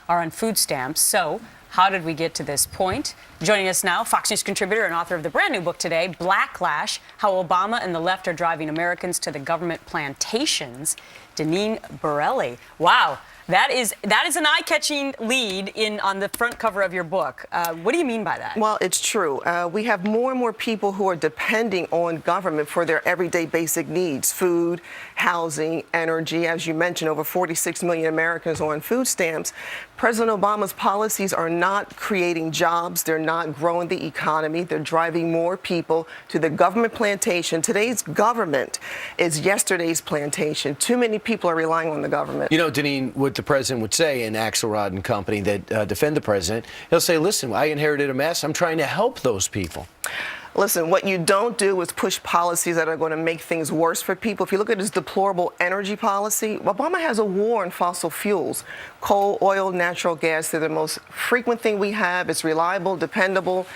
are on food stamps. So how did we get to this point? Joining us now, Fox News contributor and author of the brand new book today, Blacklash, How Obama and the Left Are Driving Americans to the Government Plantations, Deneen Borelli. Wow. That is an eye-catching lead on the front cover of your book. What do you mean by that? Well, it's true. We have more and more people who are depending on government for their everyday basic needs: food, housing, energy. As you mentioned, over 46 million Americans are on food stamps. President Obama's policies are not creating jobs. They're not growing the economy. They're driving more people to the government plantation. Today's government is yesterday's plantation. Too many people are relying on the government. You know, Deneen, what the president would say in Axelrod and company that defend the president, he'll say, listen, I inherited a mess. I'm trying to help those people. Listen, what you don't do is push policies that are going to make things worse for people. If you look at his deplorable energy policy, Obama has a war on fossil fuels. Coal, oil, natural gas, they're the most frequent thing we have. It's reliable, dependable.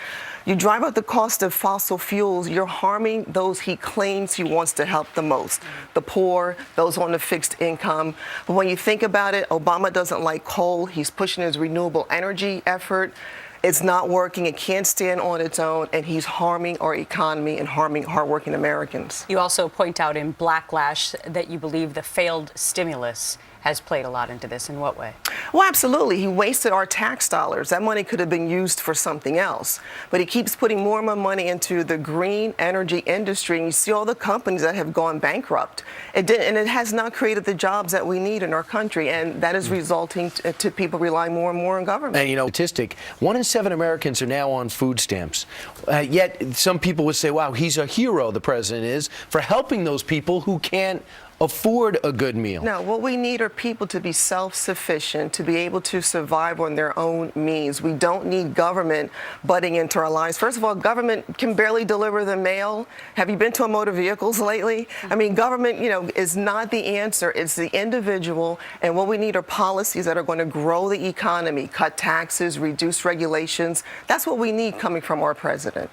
You drive up the cost of fossil fuels, you're harming those he claims he wants to help the most: the poor, those on the fixed income. But when you think about it, Obama doesn't like coal. He's pushing his renewable energy effort. It's not working. It can't stand on its own, and he's harming our economy and harming hardworking Americans. You also point out in Blacklash that you believe the failed stimulus has played a lot into this. In what way? Well, absolutely. He wasted our tax dollars. That money could have been used for something else. But he keeps putting more and more money into the green energy industry, and you see all the companies that have gone bankrupt. And it has not created the jobs that we need in our country, and that is resulting to people relying more and more on government. And, you know, statistic, 1 in 7 Americans are now on food stamps. Yet some people would say, wow, he's a hero, the president is, for helping those people who can't afford a good meal. No, what we need are people to be self-sufficient, to be able to survive on their own means. We don't need government butting into our lives. First of all, government can barely deliver the mail. Have you been to a motor vehicles lately? I mean, government, is not the answer. It's the individual. And what we need are policies that are going to grow the economy, cut taxes, reduce regulations. That's what we need coming from our president.